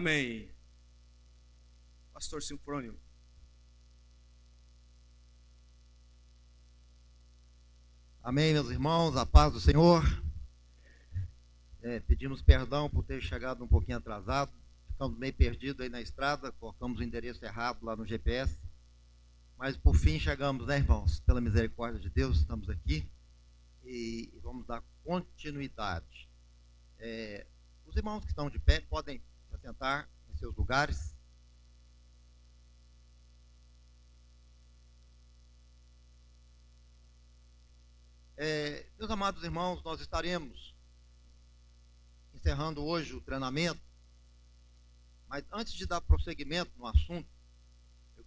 Amém. Pastor Sinfrônio. Amém, meus irmãos, a paz do Senhor. Pedimos perdão por ter chegado um pouquinho atrasado. Ficamos meio perdidos aí na estrada, colocamos o endereço errado lá no GPS. Mas por fim chegamos, né, irmãos? Pela misericórdia de Deus, estamos aqui e vamos dar continuidade. Os irmãos que estão de pé podem se assentar em seus lugares. Meus amados irmãos, nós estaremos encerrando hoje o treinamento, mas antes de dar prosseguimento no assunto,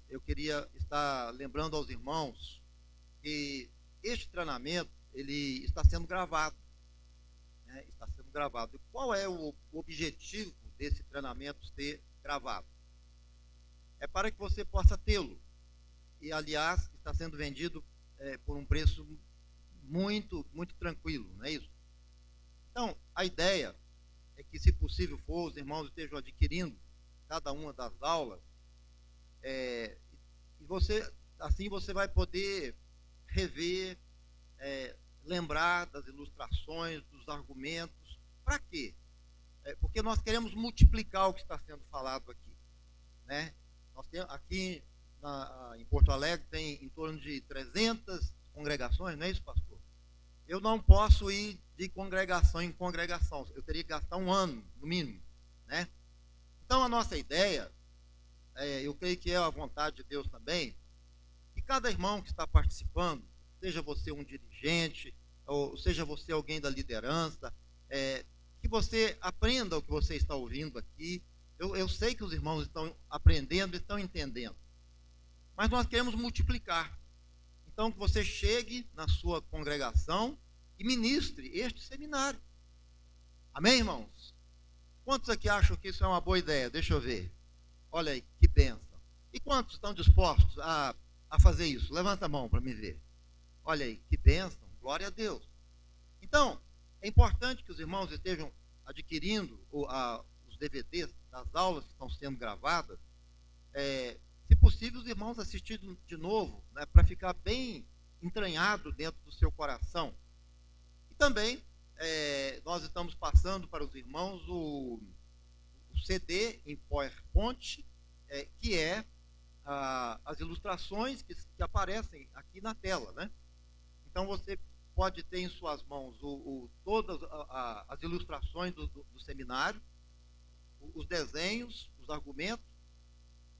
eu queria estar lembrando aos irmãos que este treinamento ele está sendo gravado, né? Está sendo gravado. E qual é o objetivo desse treinamento ser gravado? É para que você possa tê-lo. E aliás, está sendo vendido por um preço muito, muito tranquilo, não é isso? Então, a ideia é que, se possível for, os irmãos estejam adquirindo cada uma das aulas, e assim você vai poder rever, lembrar das ilustrações, dos argumentos. Para quê? Porque nós queremos multiplicar o que está sendo falado aqui, né? Nós temos aqui em Porto Alegre tem em torno de 300 congregações, não é isso, pastor? Eu não posso ir de congregação em congregação, eu teria que gastar um ano, no mínimo, né? Então, a nossa ideia, eu creio que é a vontade de Deus também, que cada irmão que está participando, seja você um dirigente, ou seja você alguém da liderança, que você aprenda o que você está ouvindo aqui. Eu sei que os irmãos estão aprendendo e estão entendendo, mas nós queremos multiplicar. Então, que você chegue na sua congregação e ministre este seminário. Amém, irmãos? Quantos aqui acham que isso é uma boa ideia? Deixa eu ver. Olha aí, que bênção. E quantos estão dispostos a fazer isso? Levanta a mão para me ver. Olha aí, que bênção. Glória a Deus. Então, é importante que os irmãos estejam adquirindo os DVDs das aulas que estão sendo gravadas. Se possível, os irmãos assistirem de novo, né, para ficar bem entranhado dentro do seu coração. E também, nós estamos passando para os irmãos o CD em PowerPoint, que é as ilustrações que aparecem aqui na tela, né? Então, você pode ter em suas mãos todas as ilustrações do seminário, os desenhos, os argumentos,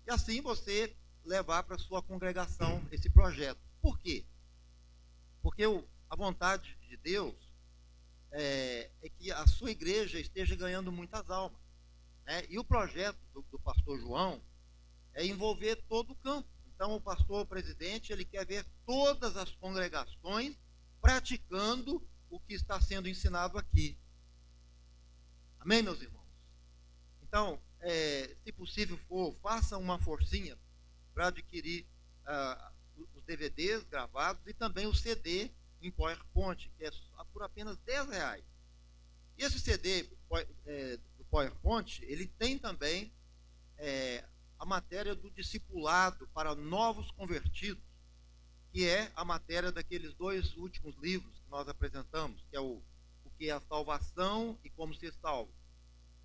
e assim você levar para a sua congregação esse projeto. Por quê? Porque a vontade de Deus é que a sua igreja esteja ganhando muitas almas, né? E o projeto do pastor João é envolver todo o campo. Então, o pastor presidente, ele quer ver todas as congregações praticando o que está sendo ensinado aqui. Amém, meus irmãos? Então, se possível for, faça uma forcinha para adquirir os DVDs gravados e também o CD em PowerPoint, que é por apenas R$10. E esse CD do PowerPoint, ele tem também a matéria do discipulado para novos convertidos, que é a matéria daqueles 2 últimos livros que nós apresentamos, que é o que é a salvação e como ser salvo.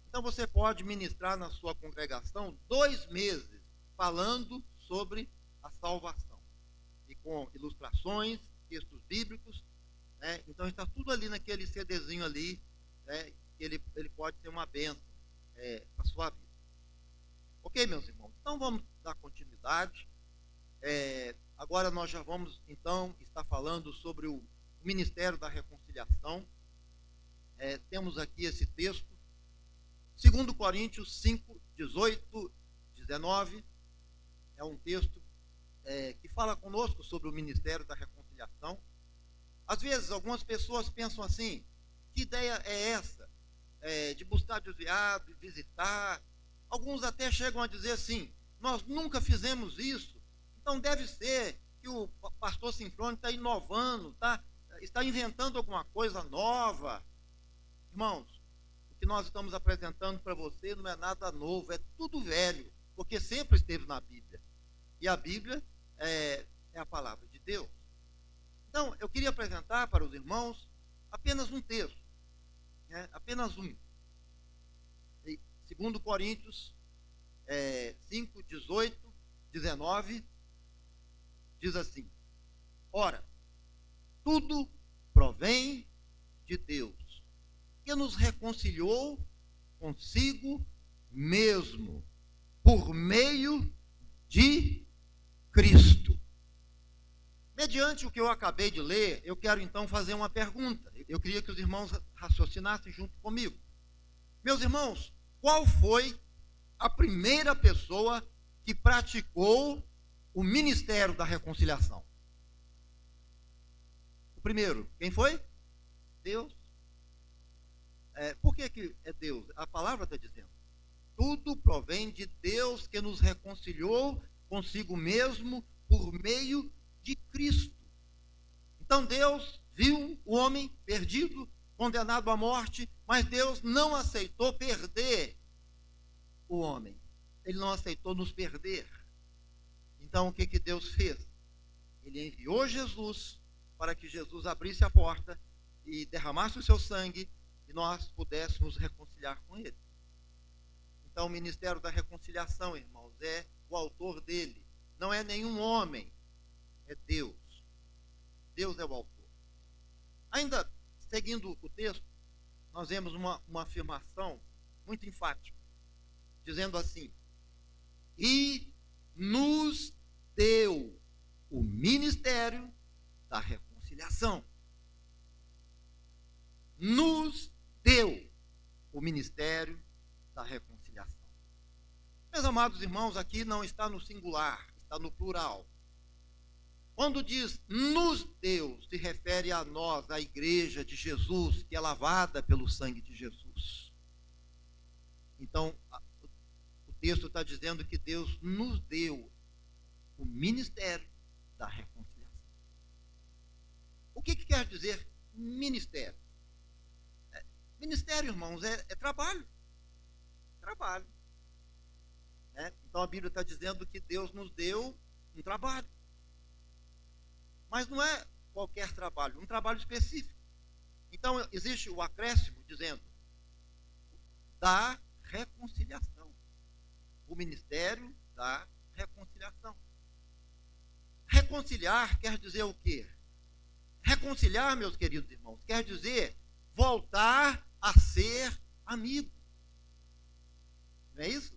Então, você pode ministrar na sua congregação 2 meses falando sobre a salvação, e com ilustrações, textos bíblicos, né? Então, está tudo ali naquele CDzinho ali, né? Ele pode ser uma bênção para a sua vida. Ok, meus irmãos? Então, vamos dar continuidade. Agora nós já vamos, então, estar falando sobre o Ministério da Reconciliação. Temos aqui esse texto, 2 Coríntios 5, 18, 19, é um texto que fala conosco sobre o Ministério da Reconciliação. Às vezes, algumas pessoas pensam assim: que ideia é essa? De buscar desviado, visitar. Alguns até chegam a dizer assim: nós nunca fizemos isso, então deve ser que o pastor Sinfrônio está inovando, está inventando alguma coisa nova. Irmãos, o que nós estamos apresentando para você não é nada novo, é tudo velho, porque sempre esteve na Bíblia. E a Bíblia é a palavra de Deus. Então, eu queria apresentar para os irmãos apenas um texto, né? Apenas um. 2 Coríntios 5, 18, 19, diz assim: ora, tudo provém de Deus, que nos reconciliou consigo mesmo, por meio de Cristo. Mediante o que eu acabei de ler, eu quero então fazer uma pergunta. Eu queria que os irmãos raciocinassem junto comigo. Meus irmãos, qual foi a primeira pessoa que praticou o ministério da reconciliação? O primeiro, quem foi? Deus. Por que é Deus? A palavra está dizendo: tudo provém de Deus, que nos reconciliou consigo mesmo por meio de Cristo. Então Deus viu o homem perdido, condenado à morte, mas Deus não aceitou perder o homem. Ele não aceitou nos perder. Então o que Deus fez? Ele enviou Jesus para que Jesus abrisse a porta e derramasse o seu sangue e nós pudéssemos reconciliar com ele. Então o ministério da reconciliação, irmãos, é o autor dele. Não é nenhum homem, é Deus. Deus é o autor. Ainda seguindo o texto, nós vemos uma afirmação muito enfática, dizendo assim: e nos deu o ministério da reconciliação. Nos deu o ministério da reconciliação. Meus amados irmãos, aqui não está no singular, está no plural. Quando diz nos deu, se refere a nós, a igreja de Jesus, que é lavada pelo sangue de Jesus. Então, o texto está dizendo que Deus nos deu o ministério da reconciliação. O que quer dizer ministério? Ministério, irmãos, é trabalho. Trabalho. Então a Bíblia está dizendo que Deus nos deu um trabalho. Mas não é qualquer trabalho, um trabalho específico. Então existe o acréscimo dizendo da reconciliação. O ministério da reconciliação. Reconciliar quer dizer o quê? Reconciliar, meus queridos irmãos, quer dizer voltar a ser amigo. Não é isso?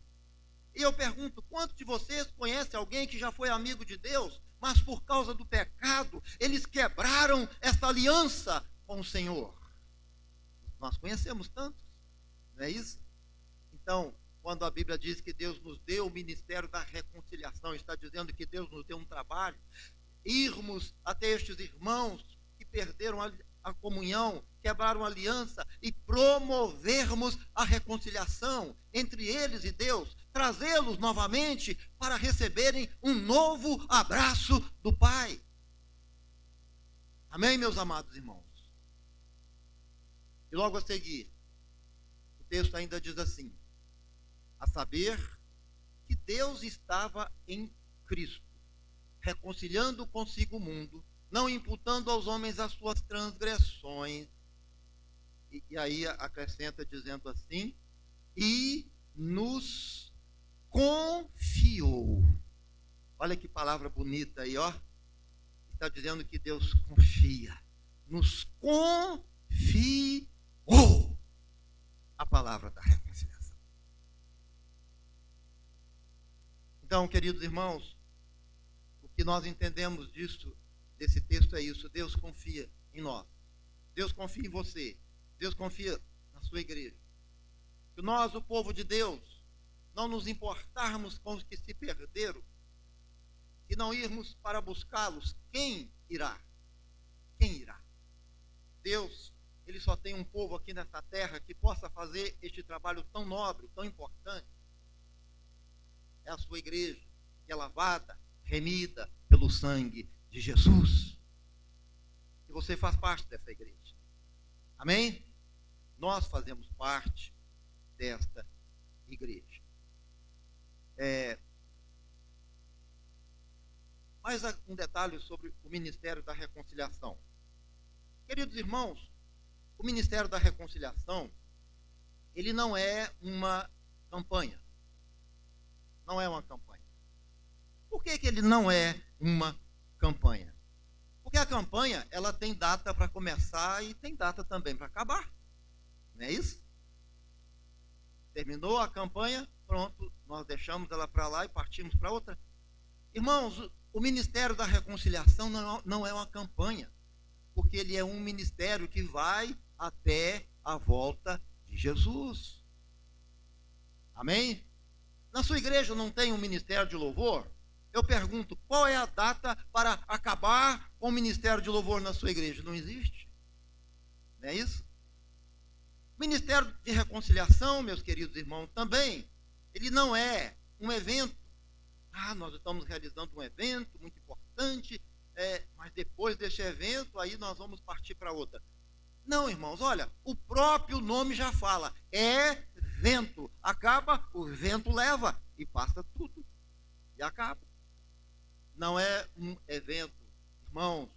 E eu pergunto, quantos de vocês conhecem alguém que já foi amigo de Deus, mas por causa do pecado, eles quebraram essa aliança com o Senhor? Nós conhecemos tantos, não é isso? Então, quando a Bíblia diz que Deus nos deu o ministério da reconciliação, está dizendo que Deus nos deu um trabalho, irmos até estes irmãos que perderam a comunhão, quebraram a aliança e promovermos a reconciliação entre eles e Deus, trazê-los novamente para receberem um novo abraço do Pai. Amém, meus amados irmãos? E logo a seguir, o texto ainda diz assim: a saber que Deus estava em Cristo, reconciliando consigo o mundo, não imputando aos homens as suas transgressões. E aí acrescenta dizendo assim: e nos confiou. Olha que palavra bonita aí, ó. Está dizendo que Deus confia. Nos confiou a palavra da reconciliação. Então, queridos irmãos, o que nós entendemos desse texto é isso: Deus confia em nós. Deus confia em você. Deus confia na sua igreja. Que nós, o povo de Deus, não nos importarmos com os que se perderam, se não irmos para buscá-los, quem irá? Quem irá? Deus, ele só tem um povo aqui nessa terra que possa fazer este trabalho tão nobre, tão importante. É a sua igreja, que é lavada, remida pelo sangue de Jesus. E você faz parte dessa igreja. Amém? nós fazemos parte desta igreja. Mais um detalhe sobre o Ministério da Reconciliação. Queridos irmãos, o Ministério da Reconciliação, ele não é uma campanha. Não é uma campanha. Por que ele não é uma campanha? Porque a campanha, ela tem data para começar e tem data também para acabar. Não é isso? Terminou a campanha, pronto, nós deixamos ela para lá e partimos para outra. Irmãos, o Ministério da Reconciliação não é uma campanha, porque ele é um ministério que vai até a volta de Jesus. Amém? Na sua igreja não tem um ministério de louvor? Eu pergunto, qual é a data para acabar com o ministério de louvor na sua igreja? Não existe. Não é isso? O Ministério de Reconciliação, meus queridos irmãos, também, ele não é um evento. Nós estamos realizando um evento muito importante, mas depois desse evento, aí nós vamos partir para outra. Não, irmãos, olha, o próprio nome já fala, é vento. Acaba, o vento leva e passa tudo. E acaba. Não é um evento. Irmãos,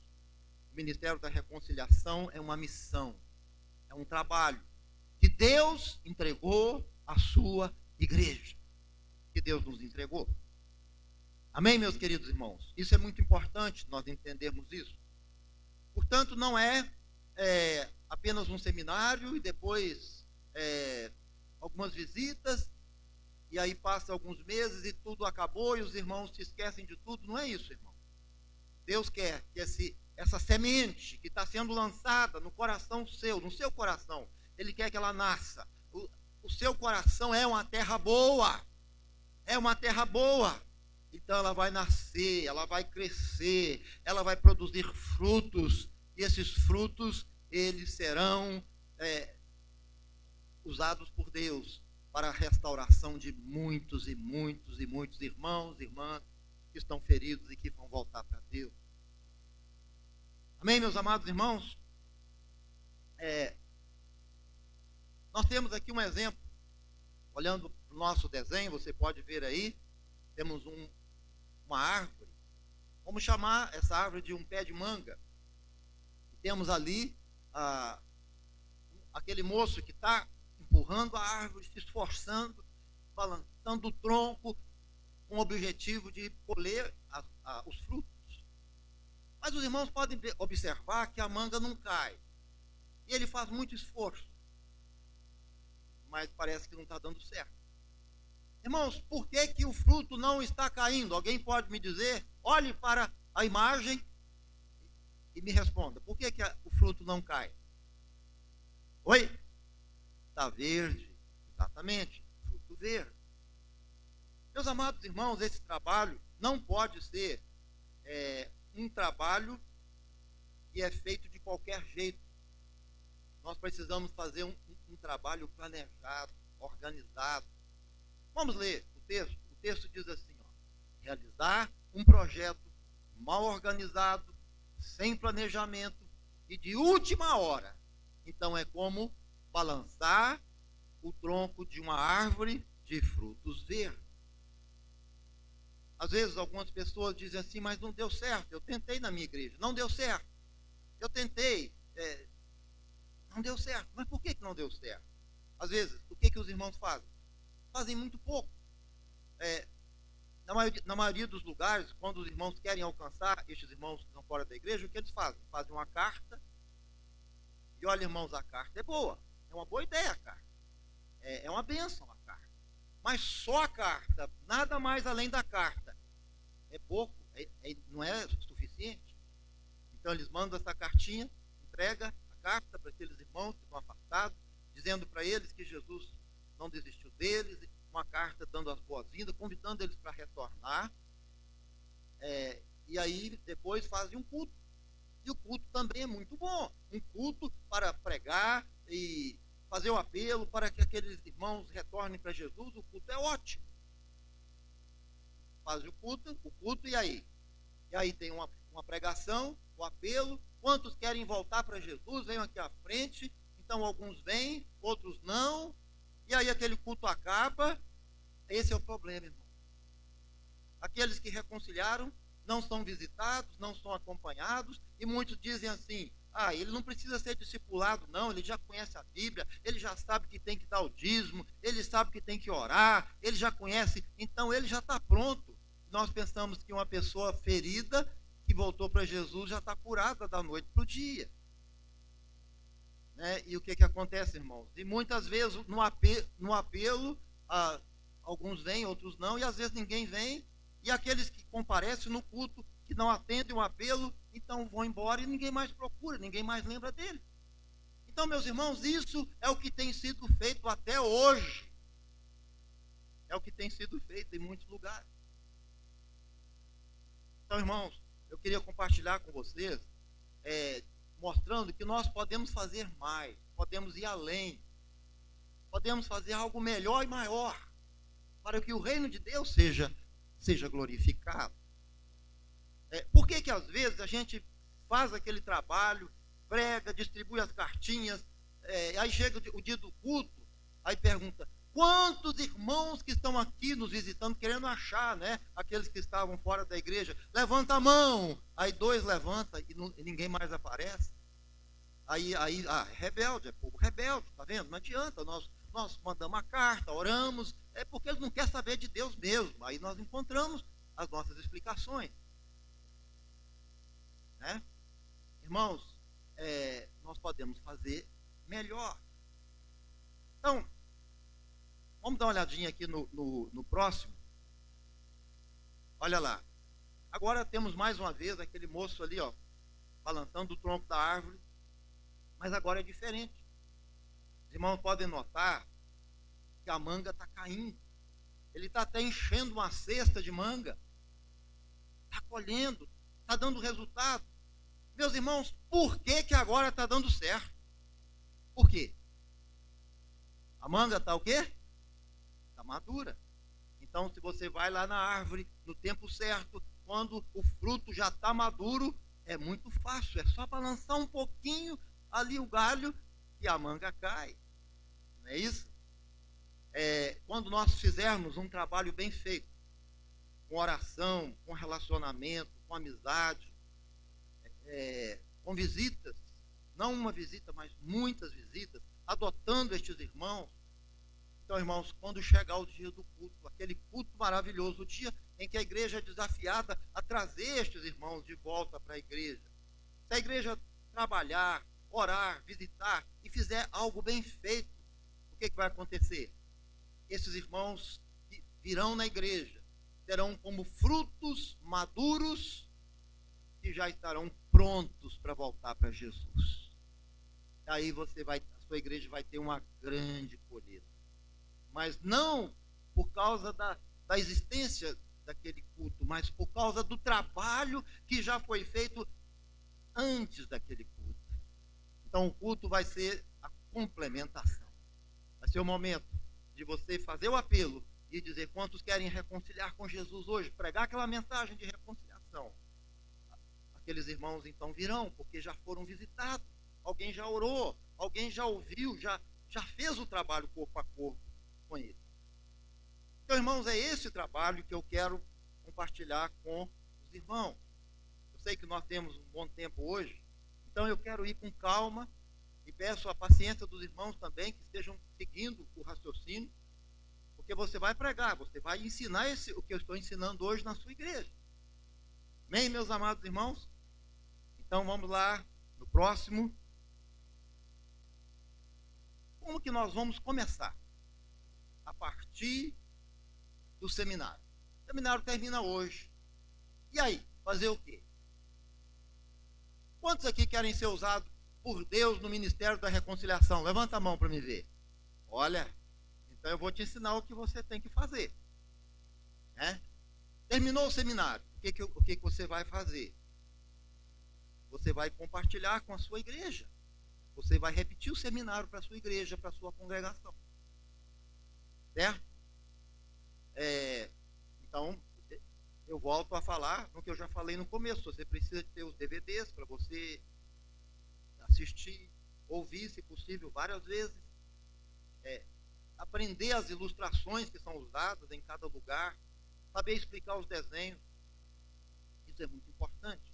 o Ministério da Reconciliação é uma missão, é um trabalho que Deus entregou à sua igreja, que Deus nos entregou. Amém, meus queridos irmãos? Isso é muito importante nós entendermos isso. Portanto, não é apenas um seminário e depois algumas visitas, e aí passa alguns meses e tudo acabou e os irmãos se esquecem de tudo. Não é isso, irmão. Deus quer que essa semente que está sendo lançada no coração seu, no seu coração, Ele quer que ela nasça. O seu coração é uma terra boa. É uma terra boa. Então ela vai nascer, ela vai crescer, ela vai produzir frutos. E esses frutos, eles serão usados por Deus para a restauração de muitos e muitos e muitos irmãos e irmãs que estão feridos e que vão voltar para Deus. Amém, meus amados irmãos? Nós temos aqui um exemplo. Olhando para o nosso desenho, você pode ver aí, temos uma árvore. Vamos chamar essa árvore de um pé de manga. E temos ali aquele moço que está empurrando a árvore, se esforçando, balançando o tronco, com o objetivo de colher os frutos. Mas os irmãos podem observar que a manga não cai. E ele faz muito esforço. Mas parece que não está dando certo. Irmãos, por que o fruto não está caindo? Alguém pode me dizer? Olhe para a imagem e me responda. Por que o fruto não cai? Oi? Está verde. Exatamente. Fruto verde. Meus amados irmãos, esse trabalho não pode ser um trabalho que é feito de qualquer jeito. Nós precisamos fazer um trabalho planejado, organizado. Vamos ler o texto. O texto diz assim, realizar um projeto mal organizado, sem planejamento e de última hora. Então é como balançar o tronco de uma árvore de frutos verdes. Às vezes algumas pessoas dizem assim, mas não deu certo. Eu tentei na minha igreja, não deu certo. Eu tentei, não deu certo. Mas por que não deu certo? Às vezes, o que os irmãos fazem? Fazem muito pouco. Na maioria dos lugares, quando os irmãos querem alcançar estes irmãos que estão fora da igreja, o que eles fazem? Fazem uma carta. E olha, irmãos, a carta é boa. É uma boa ideia a carta. É uma bênção a carta. Mas só a carta, nada mais além da carta, é pouco, não é suficiente. Então eles mandam essa cartinha, entrega a carta para aqueles irmãos que estão afastados, dizendo para eles que Jesus não desistiu deles, uma carta dando as boas-vindas, convidando eles para retornar. E aí depois fazem um culto. E o culto também é muito bom. Um culto para pregar e fazer o apelo para que aqueles irmãos retornem para Jesus. O culto é ótimo. Faz o culto e aí? E aí tem uma pregação, o apelo. Quantos querem voltar para Jesus? Venham aqui à frente. Então então alguns vêm, outros não, e aí aquele culto acaba. Esse é o problema, irmão. Aqueles que reconciliaram não são visitados, não são acompanhados, e muitos dizem assim: ah, ele não precisa ser discipulado, não, ele já conhece a Bíblia, ele já sabe que tem que dar o dízimo, ele sabe que tem que orar, ele já conhece, então ele já está pronto. Nós pensamos que uma pessoa ferida, que voltou para Jesus, já está curada da noite para o dia. Né? E o que acontece, irmãos? E muitas vezes, no apelo, alguns vêm, outros não, e às vezes ninguém vem, e aqueles que comparecem no culto, que não atendem o apelo, então vão embora e ninguém mais procura, ninguém mais lembra dele. Então, meus irmãos, isso é o que tem sido feito até hoje. É o que tem sido feito em muitos lugares. Então, irmãos, eu queria compartilhar com vocês, mostrando que nós podemos fazer mais, podemos ir além, podemos fazer algo melhor e maior, para que o reino de Deus seja glorificado. Por que às vezes a gente faz aquele trabalho, prega, distribui as cartinhas, aí chega o dia do culto, aí pergunta: quantos irmãos que estão aqui nos visitando, querendo achar, né? Aqueles que estavam fora da igreja, levanta a mão. Aí 2 levantam e ninguém mais aparece. Aí rebelde, é povo rebelde, tá vendo? Não adianta, nós mandamos a carta, oramos, é porque eles não querem saber de Deus mesmo. Aí nós encontramos as nossas explicações. Né? Irmãos, nós podemos fazer melhor. Então, vamos dar uma olhadinha aqui no próximo. Olha lá. Agora temos mais uma vez aquele moço ali, ó, balançando o tronco da árvore. Mas agora é diferente. Os irmãos podem notar que a manga está caindo. Ele está até enchendo uma cesta de manga. Está colhendo. Está dando resultado. Meus irmãos, por que agora está dando certo? Por quê? A manga está o quê? Está madura. Então, se você vai lá na árvore, no tempo certo, quando o fruto já está maduro, é muito fácil. É só balançar um pouquinho ali o galho e a manga cai. Não é isso? Quando nós fizermos um trabalho bem feito, com oração, com relacionamento, com amizade, com visitas, não uma visita, mas muitas visitas, adotando estes irmãos. Então, irmãos, quando chegar o dia do culto, aquele culto maravilhoso, o dia em que a igreja é desafiada a trazer estes irmãos de volta para a igreja. Se a igreja trabalhar, orar, visitar e fizer algo bem feito, o que vai acontecer? Esses irmãos que virão na igreja terão como frutos maduros que já estarão prontos para voltar para Jesus. Aí a sua igreja vai ter uma grande colheita. Mas não por causa da existência daquele culto, mas por causa do trabalho que já foi feito antes daquele culto. Então o culto vai ser a complementação. Vai ser o momento de você fazer o apelo e dizer: quantos querem reconciliar com Jesus hoje? Pregar aquela mensagem de reconciliação. Aqueles irmãos então virão, porque já foram visitados. Alguém já orou, alguém já ouviu, já fez o trabalho corpo a corpo com ele. Então, irmãos, é esse trabalho que eu quero compartilhar com os irmãos. Eu sei que nós temos um bom tempo hoje, então eu quero ir com calma e peço a paciência dos irmãos também, que estejam seguindo o raciocínio, porque você vai pregar, você vai ensinar o que eu estou ensinando hoje na sua igreja. Amém, meus amados irmãos? Então vamos lá no próximo. Como que nós vamos começar? A partir do seminário. O seminário termina hoje. E aí, fazer o quê? Quantos aqui querem ser usados por Deus no Ministério da Reconciliação? Levanta a mão para me ver. Olha, então eu vou te ensinar o que você tem que fazer. Terminou o seminário, o que você vai fazer? Você vai compartilhar com a sua igreja. Você vai repetir o seminário para a sua igreja, para a sua congregação. Certo? Então, eu volto a falar no que eu já falei no começo. Você precisa ter os DVDs para você assistir, ouvir, se possível, várias vezes, aprender as ilustrações que são usadas em cada lugar, saber explicar os desenhos. Isso é muito importante.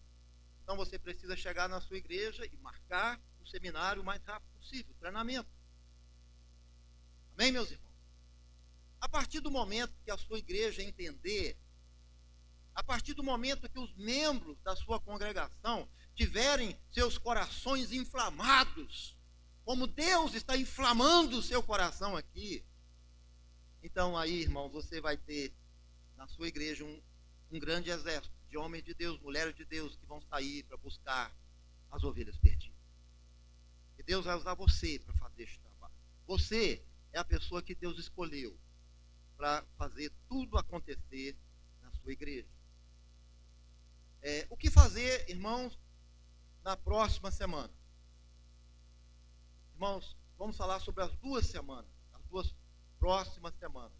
Então você precisa chegar na sua igreja e marcar o seminário o mais rápido possível, o treinamento. Amém, meus irmãos? A partir do momento que a sua igreja entender, a partir do momento que os membros da sua congregação tiverem seus corações inflamados, como Deus está inflamando o seu coração aqui, então aí, irmãos, você vai ter na sua igreja um grande exército de homens de Deus, mulheres de Deus, que vão sair para buscar as ovelhas perdidas. E Deus vai usar você para fazer este trabalho. Você é a pessoa que Deus escolheu para fazer tudo acontecer na sua igreja. O que fazer, irmãos, na próxima semana? Irmãos, vamos falar sobre as duas semanas, as duas próximas semanas.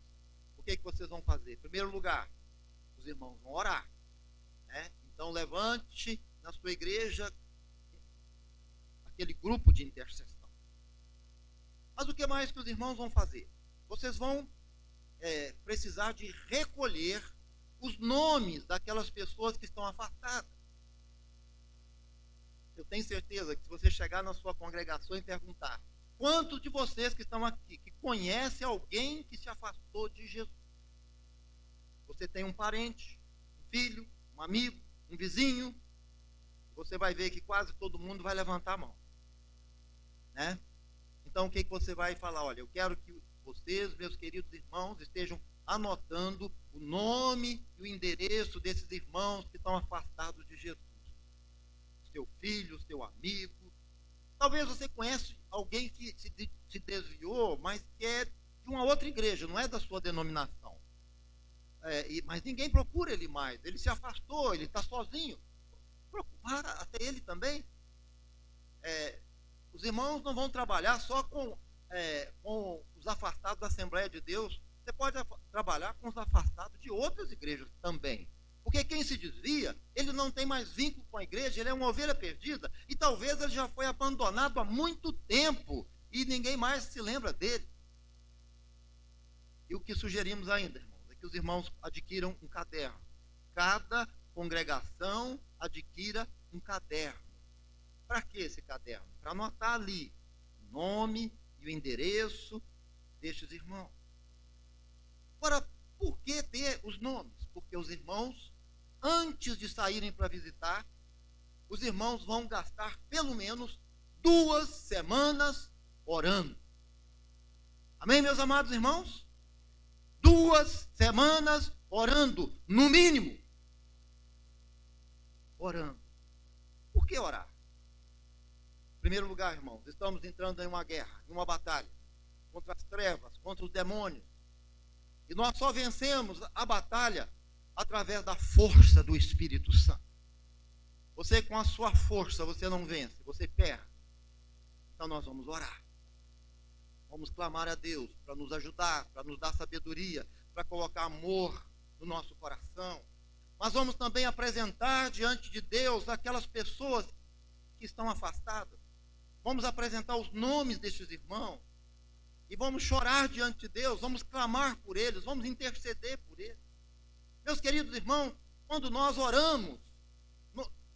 O que vocês vão fazer? Em primeiro lugar, os irmãos vão orar. Então levante na sua igreja aquele grupo de intercessão. Mas o que mais que os irmãos vão fazer? Vocês vão precisar de recolher os nomes daquelas pessoas que estão afastadas. Eu tenho certeza que se você chegar na sua congregação e perguntar quantos de vocês que estão aqui, que conhecem alguém que se afastou de Jesus? Você tem um parente, um filho, um amigo, um vizinho, você vai ver que quase todo mundo vai levantar a mão. Então o que você vai falar? Olha, eu quero que vocês, meus queridos irmãos, estejam anotando o nome e o endereço desses irmãos que estão afastados de Jesus. Seu filho, seu amigo. Talvez você conheça alguém que se desviou, mas que é de uma outra igreja, não é da sua denominação. Mas ninguém procura ele mais. Ele se afastou, ele está sozinho. Procura até ele também. Os irmãos não vão trabalhar só com os afastados da Assembleia de Deus. Você pode trabalhar com os afastados de outras igrejas também. Porque quem se desvia, ele não tem mais vínculo com a igreja, ele é uma ovelha perdida, e talvez ele já foi abandonado há muito tempo, e ninguém mais se lembra dele. E o que sugerimos ainda, irmãos, é que os irmãos adquiram um caderno. Cada congregação adquira um caderno. Para que esse caderno? Para anotar ali o nome e o endereço destes irmãos. Agora, por que ter os nomes? Porque os irmãos, antes de saírem para visitar, os irmãos vão gastar pelo menos 2 semanas orando. Amém, meus amados irmãos? 2 semanas orando, no mínimo. Orando. Por que orar? Em primeiro lugar, irmãos, estamos entrando em uma guerra, em uma batalha, contra as trevas, contra os demônios. E nós só vencemos a batalha através da força do Espírito Santo. Você com a sua força, você não vence, você perde. Então nós vamos orar. Vamos clamar a Deus para nos ajudar, para nos dar sabedoria, para colocar amor no nosso coração. Mas vamos também apresentar diante de Deus aquelas pessoas que estão afastadas. Vamos apresentar os nomes destes irmãos. E vamos chorar diante de Deus, vamos clamar por eles, vamos interceder por eles. Meus queridos irmãos, quando nós oramos,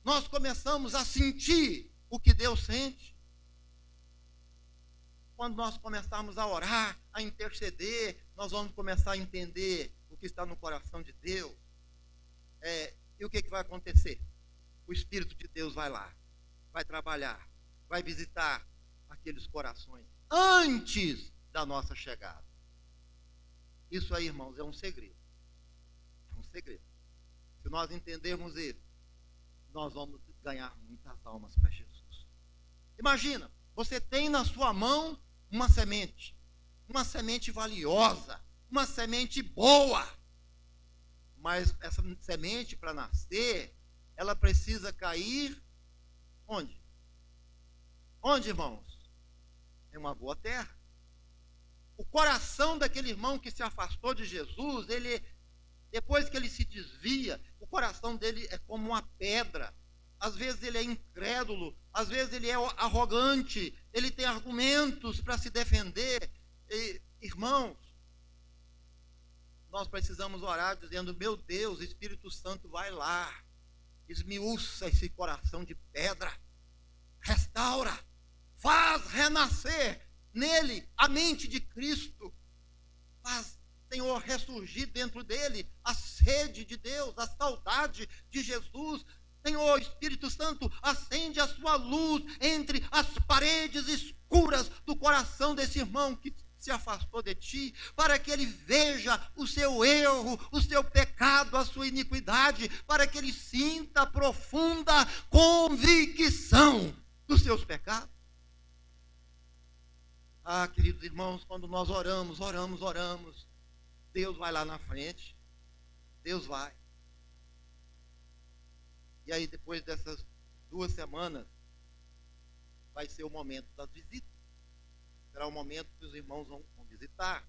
nós começamos a sentir o que Deus sente. Quando nós começarmos a orar, a interceder, nós vamos começar a entender o que está no coração de Deus. E o que vai acontecer? O Espírito de Deus vai lá, vai trabalhar, vai visitar aqueles corações antes da nossa chegada. Isso aí, irmãos, é um segredo. É um segredo. Se nós entendermos ele, nós vamos ganhar muitas almas para Jesus. Imagina, você tem na sua mão uma semente valiosa, uma semente boa. Mas essa semente, para nascer, ela precisa cair onde? Onde, irmãos? Em uma boa terra. O coração daquele irmão que se afastou de Jesus, depois que ele se desvia, o coração dele é como uma pedra. Às vezes ele é incrédulo, às vezes ele é arrogante, ele tem argumentos para se defender. Irmãos, nós precisamos orar dizendo: meu Deus, Espírito Santo, vai lá, esmiuça esse coração de pedra, restaura, faz renascer nele a mente de Cristo, faz, Senhor, ressurgir dentro dele a sede de Deus, a saudade de Jesus. Senhor, Espírito Santo, acende a sua luz entre as paredes escuras do coração desse irmão que se afastou de ti, para que ele veja o seu erro, o seu pecado, a sua iniquidade, para que ele sinta a profunda convicção dos seus pecados. Ah, queridos irmãos, quando nós oramos, Deus vai lá na frente, Deus vai. E aí, depois dessas 2 semanas, vai ser o momento das visitas. Será o momento que os irmãos vão visitar.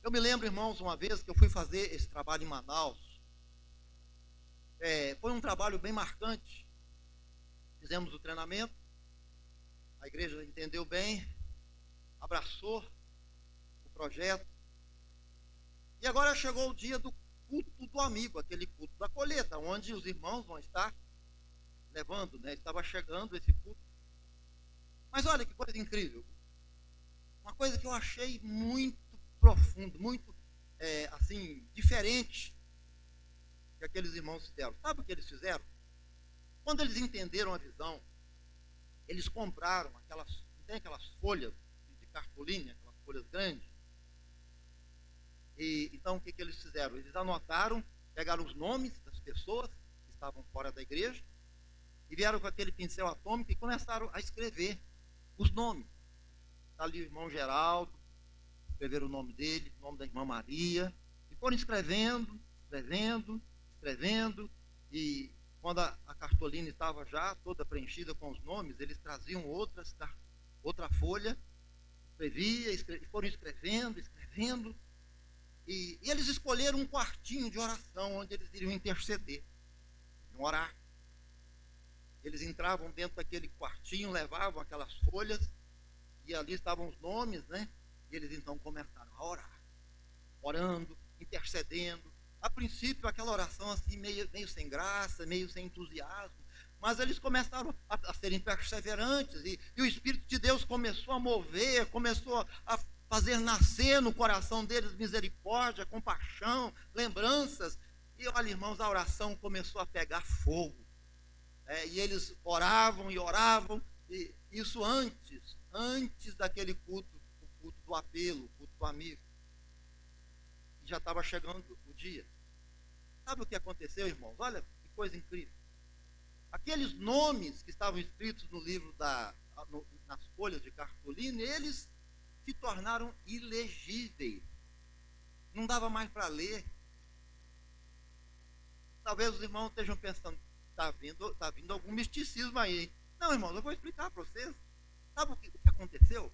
Eu me lembro, irmãos, uma vez que eu fui fazer esse trabalho em Manaus. Foi um trabalho bem marcante. Fizemos o treinamento, a igreja entendeu bem, abraçou o projeto. E agora chegou o dia do culto do amigo, aquele culto da colheita, onde os irmãos vão estar levando, né? Estava chegando esse culto. Mas olha que coisa incrível. Uma coisa que eu achei muito profundo, muito, assim, diferente que aqueles irmãos fizeram. Sabe o que eles fizeram? Quando eles entenderam a visão, eles compraram aquelas folhas de cartolina, aquelas folhas grandes. E então o que eles fizeram? Eles anotaram, pegaram os nomes das pessoas que estavam fora da igreja e vieram com aquele pincel atômico e começaram a escrever os nomes. Está ali o irmão Geraldo, escreveram o nome dele, o nome da irmã Maria, e foram escrevendo, e quando a cartolina estava já toda preenchida com os nomes, eles traziam outra folha, e foram escrevendo, e eles escolheram um quartinho de oração, onde eles iriam interceder, iriam orar. Eles entravam dentro daquele quartinho, levavam aquelas folhas, e ali estavam os nomes, né? E eles então começaram a orar, orando, intercedendo. A princípio, aquela oração assim, meio sem graça, meio sem entusiasmo, mas eles começaram a serem perseverantes, e o Espírito de Deus começou a mover, começou a fazer nascer no coração deles misericórdia, compaixão, lembranças. E olha, irmãos, a oração começou a pegar fogo. E eles oravam, e isso antes daquele culto, o culto do apelo, o culto do amigo. E já estava chegando o dia. Sabe o que aconteceu, irmãos? Olha que coisa incrível. Aqueles nomes que estavam escritos no livro, nas folhas de cartolina, eles se tornaram ilegíveis. Não dava mais para ler. Talvez os irmãos estejam pensando: está vindo algum misticismo aí. Não, irmãos, eu vou explicar para vocês. Sabe o que aconteceu?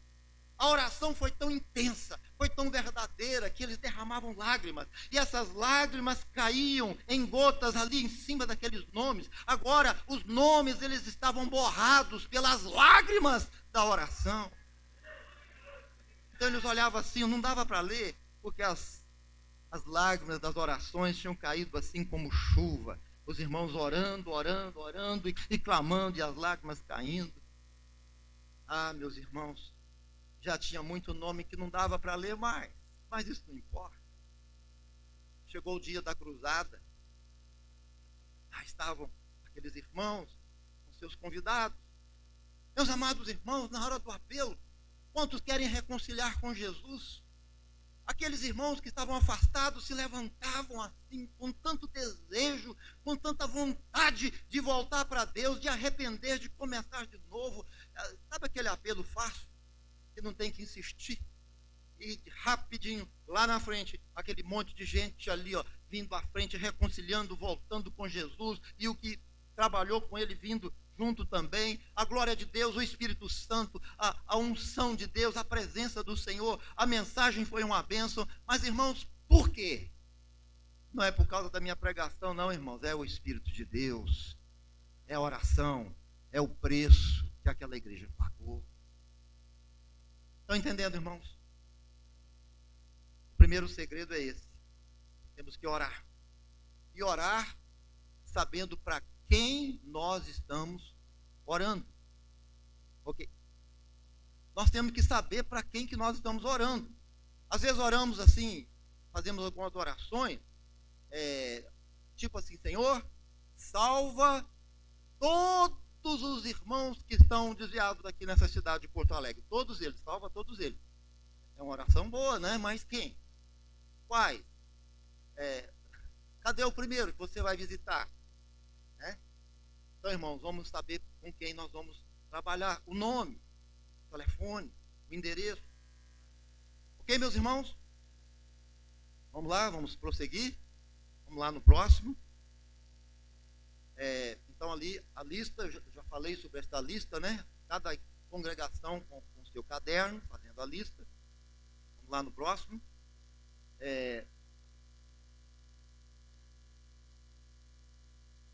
A oração foi tão intensa, foi tão verdadeira, que eles derramavam lágrimas. E essas lágrimas caíam em gotas ali em cima daqueles nomes. Agora, os nomes, eles estavam borrados pelas lágrimas da oração. Então eles olhavam assim, não dava para ler, porque as lágrimas das orações tinham caído assim como chuva. Os irmãos orando e clamando, e as lágrimas caindo. Ah, meus irmãos, já tinha muito nome que não dava para ler mais, mas isso não importa. Chegou o dia da cruzada, estavam aqueles irmãos com seus convidados. Meus amados irmãos, na hora do apelo, quantos querem reconciliar com Jesus? Aqueles irmãos que estavam afastados se levantavam assim, com tanto desejo, com tanta vontade de voltar para Deus, de arrepender, de começar de novo. Sabe aquele apelo fácil, que não tem que insistir? E rapidinho, lá na frente, aquele monte de gente ali, vindo à frente, reconciliando, voltando com Jesus, e o que trabalhou com ele vindo junto também, a glória de Deus, o Espírito Santo, a unção de Deus, a presença do Senhor. A mensagem foi uma bênção. Mas, irmãos, por quê? Não é por causa da minha pregação, não, irmãos, é o Espírito de Deus, é a oração, é o preço que aquela igreja pagou. Estão entendendo, irmãos? O primeiro segredo é esse. Temos que orar. E orar sabendo para quem nós estamos orando. Ok? Nós temos que saber para quem que nós estamos orando. Às vezes oramos assim, fazemos algumas orações, tipo assim, Senhor, salva todos os irmãos que estão desviados aqui nessa cidade de Porto Alegre. Todos eles, salva todos eles. É uma oração boa, né? Mas quem? Quais? Cadê o primeiro que você vai visitar? Então, irmãos, vamos saber com quem nós vamos trabalhar. O nome, o telefone, o endereço. Ok, meus irmãos? Vamos lá, vamos prosseguir. Vamos lá no próximo. Então, ali, a lista, já falei sobre esta lista, né? Cada congregação com o seu caderno, fazendo a lista. Vamos lá no próximo.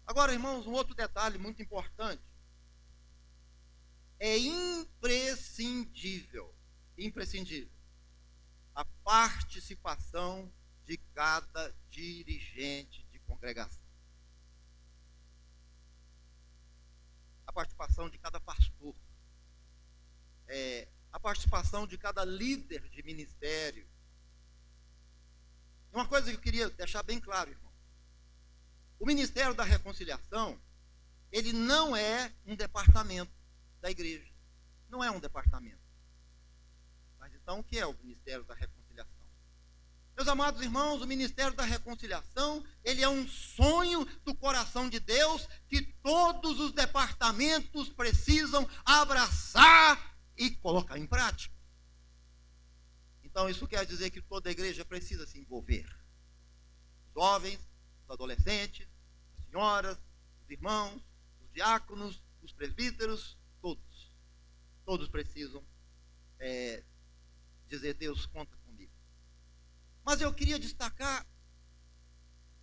Agora, irmãos, um outro detalhe muito importante. É imprescindível a participação de cada dirigente de congregação. A participação de cada pastor. A participação de cada líder de ministério. E uma coisa que eu queria deixar bem claro, irmão. O Ministério da Reconciliação, ele não é um departamento da igreja. Não é um departamento. Mas então o que é o Ministério da Reconciliação? Meus amados irmãos, o Ministério da Reconciliação, ele é um sonho do coração de Deus que todos os departamentos precisam abraçar e colocar em prática. Então isso quer dizer que toda a igreja precisa se envolver. Os jovens, os adolescentes, as senhoras, os irmãos, os diáconos, os presbíteros, todos precisam dizer, Deus, conta comigo. Mas eu queria destacar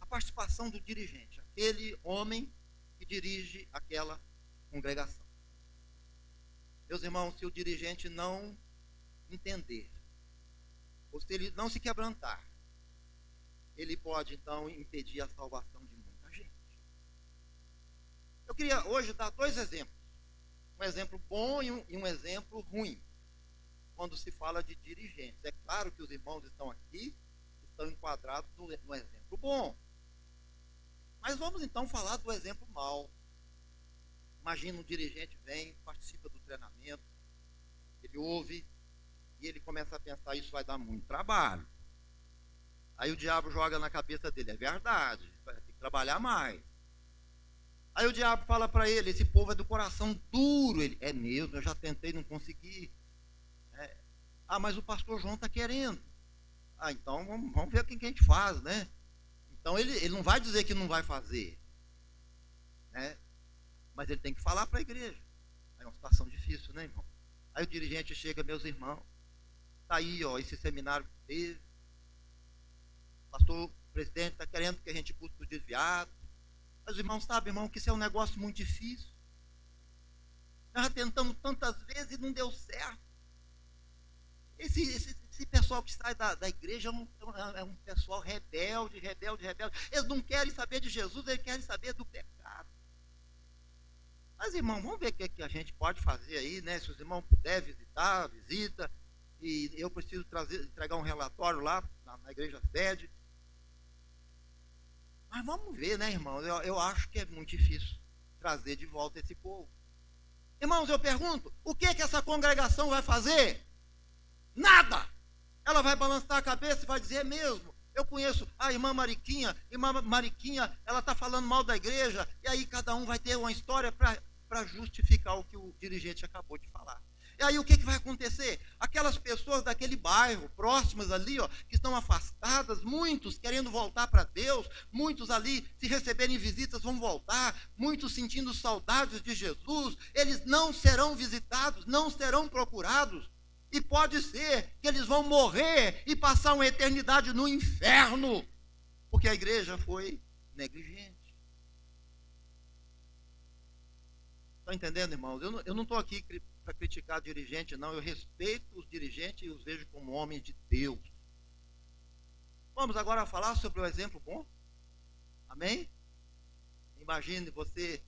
a participação do dirigente, aquele homem que dirige aquela congregação. Meus irmãos, se o dirigente não entender, ou se ele não se quebrantar, ele pode, então, impedir a salvação de muita gente. Eu queria hoje dar 2 exemplos. Um exemplo bom e um exemplo ruim, quando se fala de dirigentes. É claro que os irmãos estão aqui, estão enquadrados no exemplo bom. Mas vamos, então, falar do exemplo mau. Imagina um dirigente vem, participa do treinamento, ele ouve, e ele começa a pensar, isso vai dar muito trabalho. Aí o diabo joga na cabeça dele, é verdade, vai ter que trabalhar mais. Aí o diabo fala para ele, esse povo é do coração duro. Ele, é mesmo, eu já tentei, não consegui. Mas o pastor João está querendo. Então vamos ver o que a gente faz, né? Então ele não vai dizer que não vai fazer, né? Mas ele tem que falar para a igreja. É uma situação difícil, né, irmão? Aí o dirigente chega, meus irmãos, está aí, ó, esse seminário que teve. O pastor, o presidente está querendo que a gente busque os desviados. Mas os irmãos sabem, irmão, que isso é um negócio muito difícil. Nós já tentamos tantas vezes e não deu certo. Esse pessoal que sai da igreja é um pessoal rebelde. Eles não querem saber de Jesus, eles querem saber do pecado. Mas, irmão, vamos ver o que a gente pode fazer aí, né? Se os irmãos puderem visitar, visita. E eu preciso entregar um relatório lá na igreja sede. Mas vamos ver, né, irmão? Eu acho que é muito difícil trazer de volta esse povo. Irmãos, eu pergunto, o que essa congregação vai fazer? Nada! Ela vai balançar a cabeça e vai dizer, é mesmo, eu conheço a irmã Mariquinha, ela está falando mal da igreja, e aí cada um vai ter uma história para justificar o que o dirigente acabou de falar. E aí o que vai acontecer? Aquelas pessoas daquele bairro, próximas ali, ó, que estão afastadas, muitos querendo voltar para Deus, muitos ali, se receberem visitas, vão voltar, muitos sentindo saudades de Jesus, eles não serão visitados, não serão procurados, e pode ser que eles vão morrer e passar uma eternidade no inferno, porque a igreja foi negligente. Estão entendendo, irmãos? Eu não estou aqui para criticar dirigente, não. Eu respeito os dirigentes e os vejo como homens de Deus. Vamos agora falar sobre o exemplo bom? Amém? Imagine você,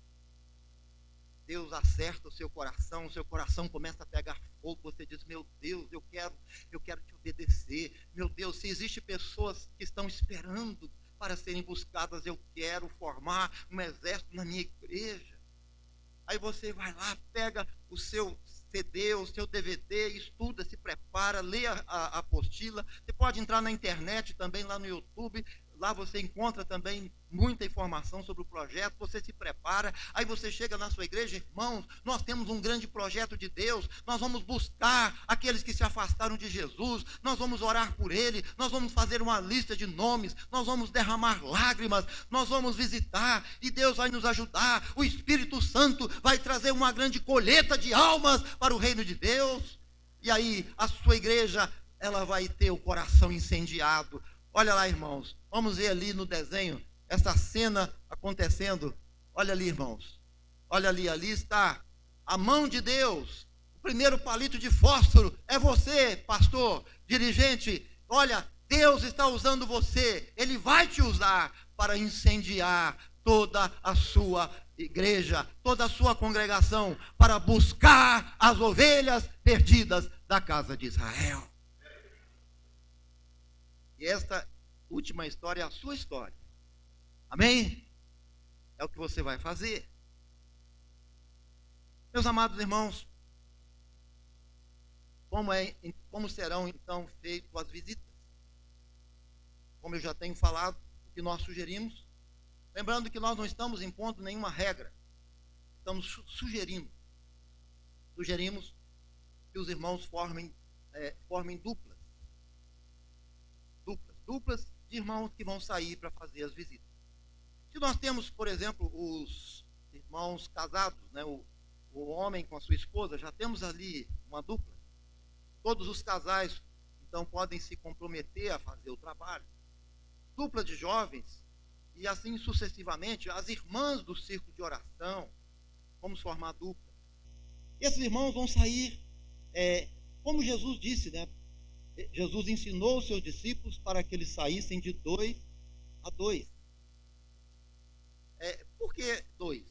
Deus acerta o seu coração começa a pegar fogo, você diz, meu Deus, eu quero te obedecer. Meu Deus, se existem pessoas que estão esperando para serem buscadas, eu quero formar um exército na minha igreja. Aí você vai lá, pega o seu CD, o seu DVD, estuda, se prepara, lê a apostila. Você pode entrar na internet também, lá no YouTube. Lá você encontra também muita informação sobre o projeto, você se prepara, aí você chega na sua igreja, irmãos, nós temos um grande projeto de Deus, nós vamos buscar aqueles que se afastaram de Jesus, nós vamos orar por ele, nós vamos fazer uma lista de nomes, nós vamos derramar lágrimas, nós vamos visitar, e Deus vai nos ajudar, o Espírito Santo vai trazer uma grande colheita de almas para o reino de Deus, e aí a sua igreja, ela vai ter o coração incendiado. Olha lá, irmãos, vamos ver ali no desenho, essa cena acontecendo. Olha ali, irmãos, olha ali, ali está a mão de Deus. O primeiro palito de fósforo é você, pastor, dirigente. Olha, Deus está usando você, Ele vai te usar para incendiar toda a sua igreja, toda a sua congregação, para buscar as ovelhas perdidas da casa de Israel. E esta última história é a sua história. Amém? É o que você vai fazer. Meus amados irmãos, como serão então feitas as visitas? Como eu já tenho falado, o que nós sugerimos, lembrando que nós não estamos impondo nenhuma regra, estamos sugerindo que os irmãos formem duplas de irmãos que vão sair para fazer as visitas. Se nós temos, por exemplo, os irmãos casados, né, o homem com a sua esposa, já temos ali uma dupla. Todos os casais, então, podem se comprometer a fazer o trabalho. Dupla de jovens, e assim sucessivamente, as irmãs do círculo de oração, vamos formar dupla. E esses irmãos vão sair, como Jesus disse, né? Jesus ensinou os seus discípulos para que eles saíssem de 2 a 2. Por que 2?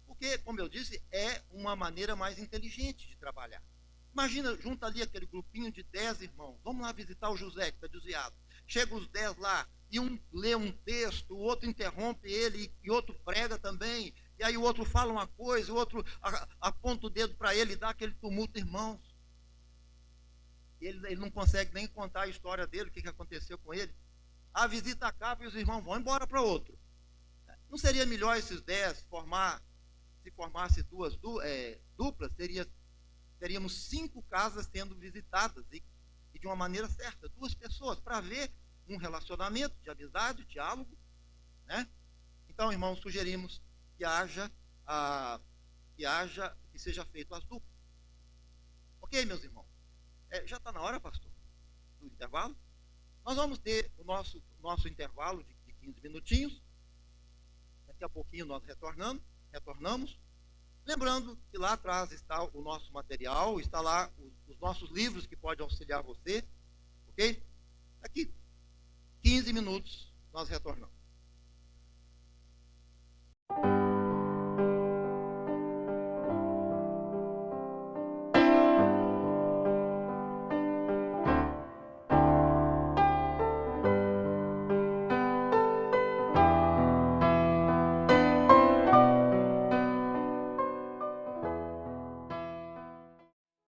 Porque, como eu disse, é uma maneira mais inteligente de trabalhar. Imagina, junta ali aquele grupinho de 10 irmãos. Vamos lá visitar o José, que está desviado. Chega os 10 lá, e um lê um texto, o outro interrompe ele, e outro prega também. E aí o outro fala uma coisa, o outro aponta o dedo para ele e dá aquele tumulto, irmãos. Ele não consegue nem contar a história dele, o que aconteceu com ele. A visita acaba e os irmãos vão embora para outro. Não seria melhor esses 10 se formasse duas duplas, teríamos 5 casas sendo visitadas e de uma maneira certa, 2 pessoas, para ver um relacionamento de amizade, diálogo, né? Então, irmãos, sugerimos que seja feito as duplas. Ok, meus irmãos? Já está na hora, pastor, do intervalo? Nós vamos ter o nosso intervalo de 15 minutinhos. Daqui a pouquinho nós retornamos. Lembrando que lá atrás está o nosso material, está lá os nossos livros que podem auxiliar você. Ok? Daqui 15 minutos nós retornamos.